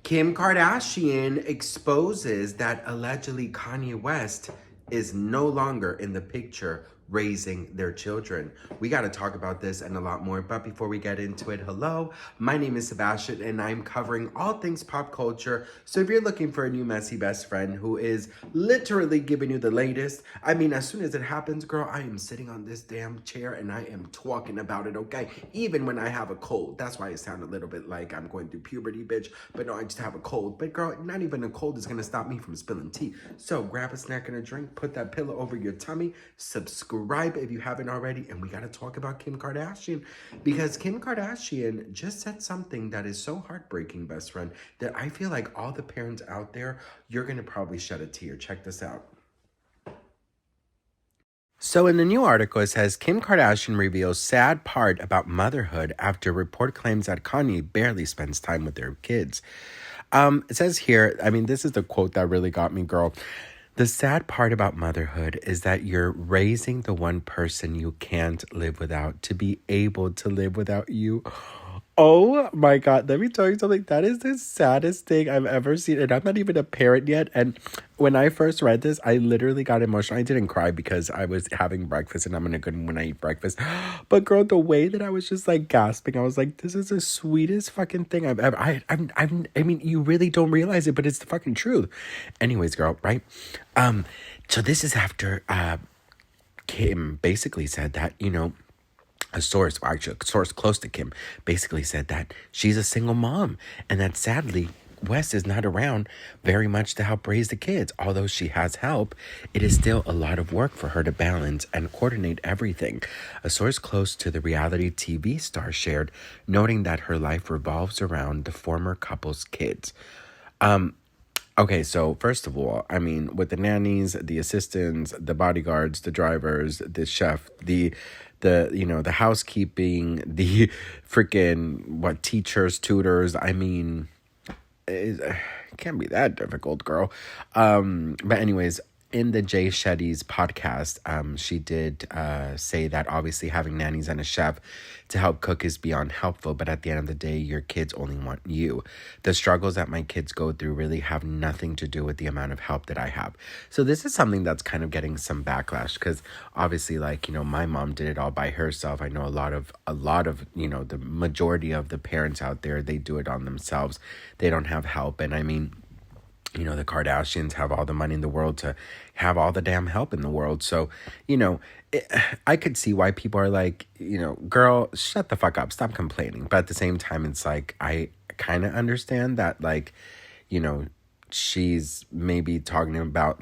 Kim Kardashian exposes that allegedly Kanye West is no longer in the picture raising their children. We got to talk about this and a lot more. But before we get into it, hello, my name is Sebastian and I'm covering all things pop culture. So if you're looking for a new messy best friend who is literally giving you the latest, I mean, as soon as it happens, girl, I am sitting on this damn chair and I am talking about it, okay? Even when I have a cold. That's why it sounds a little bit like I'm going through puberty, bitch. But no, I just have a cold. But girl, not even a cold is going to stop me from spilling tea. So grab a snack and a drink, put that pillow over your tummy, subscribe if you haven't already, and we got to talk about Kim Kardashian because Kim Kardashian just said something that is so heartbreaking, best friend, that I feel like all the parents out there, you're going to probably shed a tear. Check this out. So in the new article, it says Kim Kardashian reveals sad part about motherhood after report claims that Kanye barely spends time with their kids. It says here, I mean, this is the quote that really got me, girl. The sad part about motherhood is that you're raising the one person you can't live without to be able to live without you. Oh my God, let me tell you something. That is the saddest thing I've ever seen. And I'm not even a parent yet. And when I first read this, I literally got emotional. I didn't cry because I was having breakfast and I'm in a good mood when I eat breakfast. But girl, the way that I was just like gasping, I was like, this is the sweetest fucking thing I've ever. I mean, you really don't realize it, but it's the fucking truth. Anyways, girl, right? So this is after Kim basically said that, a source, well, actually a source close to Kim, basically said that she's a single mom and that sadly West is not around very much to help raise the kids. Although she has help, it is still a lot of work for her to balance and coordinate everything. A source close to the reality TV star shared, noting that her life revolves around the former couple's kids. Okay, so first of all, I mean, with the nannies, the assistants, the bodyguards, the drivers, the chef, the housekeeping, the freaking teachers, tutors. I mean, it can't be that difficult, girl. But anyways, in the Jay Shetty's podcast, she did say that obviously having nannies and a chef to help cook is beyond helpful, but at the end of the day, your kids only want you. The struggles that my kids go through really have nothing to do with the amount of help that I have. So this is something that's kind of getting some backlash because obviously, my mom did it all by herself. I know a lot of, the majority of the parents out there, they do it on themselves. They don't have help. And I mean, the Kardashians have all the money in the world to have all the damn help in the world. So, I could see why people are like, girl, shut the fuck up. Stop complaining. But at the same time, it's like, I kind of understand that, she's maybe talking about,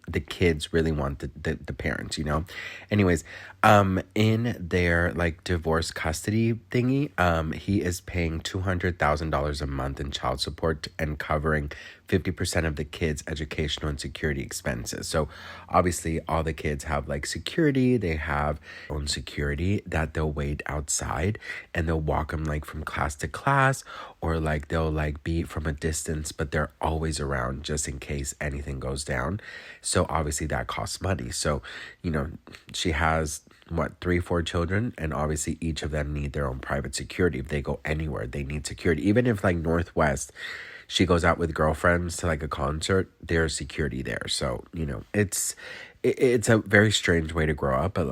the kids really want the parents, Anyways, in their divorce custody thingy, he is paying $200,000 a month in child support and covering 50% of the kids' educational and security expenses. So obviously all the kids have security, they have their own security that they'll wait outside and they'll walk them from class to class, or they'll be from a distance, but they're always around just in case anything goes down. So obviously that costs money. So, she has 3-4 children, and obviously each of them need their own private security. If they go anywhere, they need security. Even if Northwest, she goes out with girlfriends to a concert, there's security there. So, it's a very strange way to grow up, but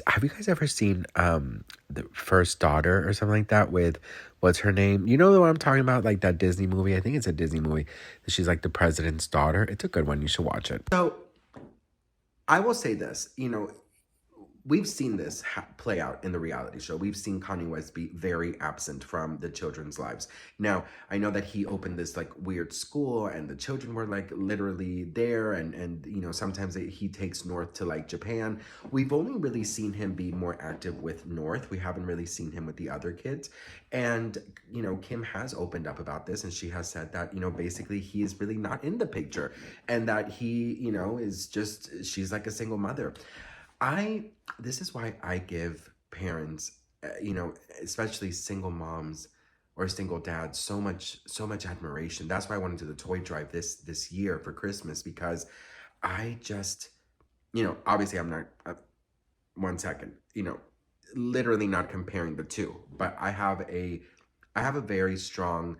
have you guys ever seen the First Daughter or something like that with what's her name? You know what I'm talking about? That Disney movie. I think it's a Disney movie. She's the president's daughter. It's a good one. You should watch it. So I will say this, we've seen this play out in the reality show. We've seen Kanye West be very absent from the children's lives. Now, I know that he opened this weird school and the children were literally there, and sometimes he takes North to Japan. We've only really seen him be more active with North. We haven't really seen him with the other kids. And, Kim has opened up about this, and she has said that, basically he is really not in the picture, and that he, is just, she's a single mother. This is why I give parents, especially single moms or single dads, so much admiration. That's why I wanted to do the toy drive this year for Christmas, because I just, obviously I'm not, 1 second, literally not comparing the two, but I have a very strong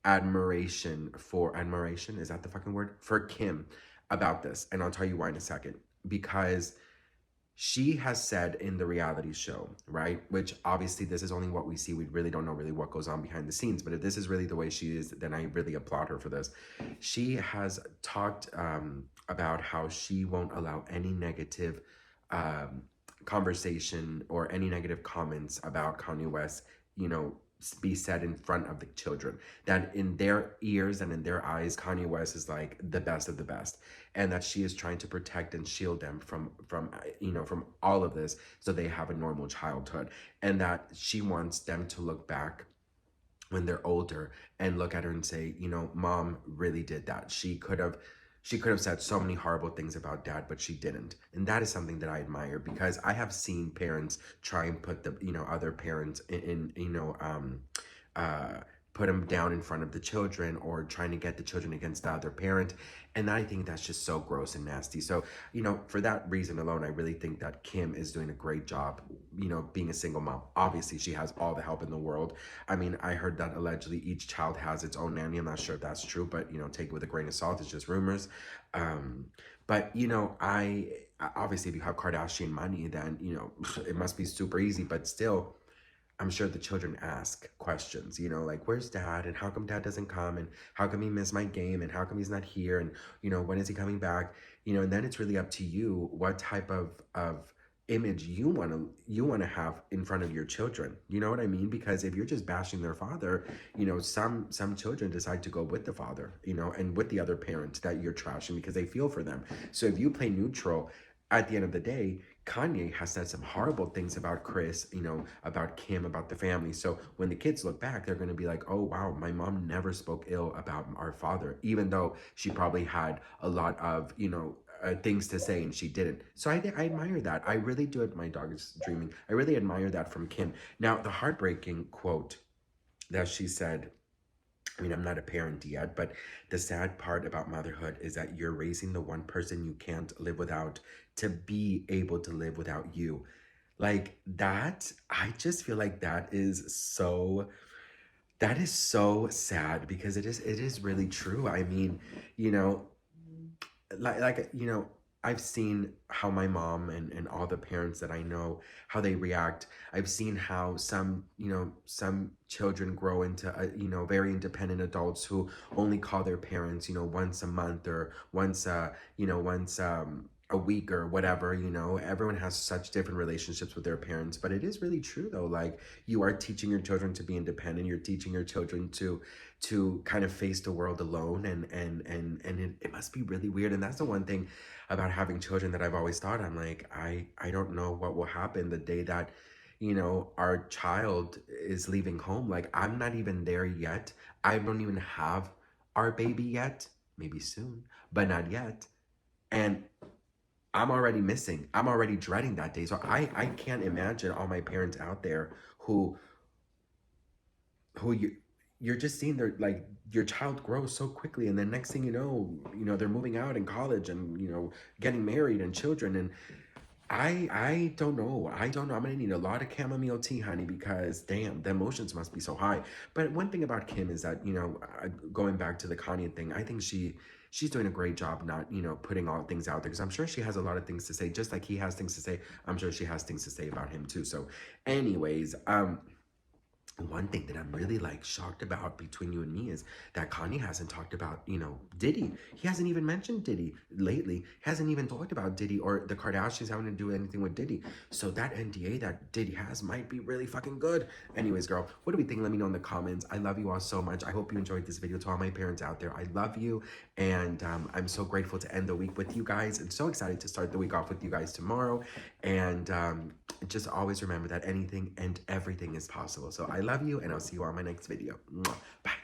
admiration, is that the fucking word? For Kim about this. And I'll tell you why in a second. Because she has said in the reality show, right? Which obviously this is only what we see. We really don't know really what goes on behind the scenes. But if this is really the way she is, then I really applaud her for this. She has talked about how she won't allow any negative conversation or any negative comments about Kanye West, be said in front of the children. That in their ears and in their eyes, Kanye West is like the best of the best, and that she is trying to protect and shield them from all of this, so they have a normal childhood, and that she wants them to look back when they're older and look at her and say, mom really did that. She could have said so many horrible things about dad, but she didn't. And that is something that I admire, because I have seen parents try and put the, other parents put them down in front of the children, or trying to get the children against the other parent. And I think that's just so gross and nasty. So, for that reason alone, I really think that Kim is doing a great job, being a single mom. Obviously, she has all the help in the world. I mean, I heard that allegedly each child has its own nanny. I'm not sure if that's true, but, take it with a grain of salt. It's just rumors. But, I obviously, if you have Kardashian money, then, it must be super easy, but still, I'm sure the children ask questions, like, where's dad? And how come dad doesn't come? And how come he missed my game? And how come he's not here? And, when is he coming back? And then it's really up to you what type of image you want to have in front of your children. You know what I mean? Because if you're just bashing their father, some children decide to go with the father, and with the other parent that you're trashing, because they feel for them. So if you play neutral, at the end of the day, Kanye has said some horrible things about Chris, about Kim, about the family. So when the kids look back, they're going to be like, oh, wow, my mom never spoke ill about our father, even though she probably had a lot of, things to say, and she didn't. So I admire that. I really do. My dog is dreaming. I really admire that from Kim. Now, the heartbreaking quote that she said, I mean, I'm not a parent yet, but the sad part about motherhood is that you're raising the one person you can't live without to be able to live without you. Like that, I just feel like that is so sad, because it is really true. I mean, you know, I've seen how my mom and all the parents that I know, how they react. I've seen how some children grow into very independent adults who only call their parents once a month, or once a week, or whatever. Everyone has such different relationships with their parents, but it is really true though. Like, you are teaching your children to be independent. You're teaching your children to kind of face the world alone, and it must be really weird. And that's the one thing about having children that I've always thought. I'm like, I don't know what will happen the day that our child is leaving home. Like, I'm not even there yet. I don't even have our baby yet. Maybe soon, but not yet. And I'm already missing. I'm already dreading that day. So I can't imagine all my parents out there who you're just seeing their, like, your child grows so quickly, and then next thing they're moving out in college, and getting married and children. And I don't know. I'm gonna need a lot of chamomile tea, honey, because damn, the emotions must be so high. But one thing about Kim is that going back to the Kanye thing, I think she's doing a great job not putting all things out there, because I'm sure she has a lot of things to say, just like he has things to say. I'm sure she has things to say about him too. So, anyways, one thing that I'm really like shocked about between you and me is that Kanye hasn't talked about, Diddy. He hasn't even mentioned Diddy lately. He hasn't even talked about Diddy or the Kardashians having to do anything with Diddy. So that NDA that Diddy has might be really fucking good. Anyways, girl, what do we think? Let me know in the comments. I love you all so much. I hope you enjoyed this video. To all my parents out there, I love you. And I'm so grateful to end the week with you guys, and so excited to start the week off with you guys tomorrow. And just always remember that anything and everything is possible. So I love you, and I'll see you on my next video. Mwah. Bye.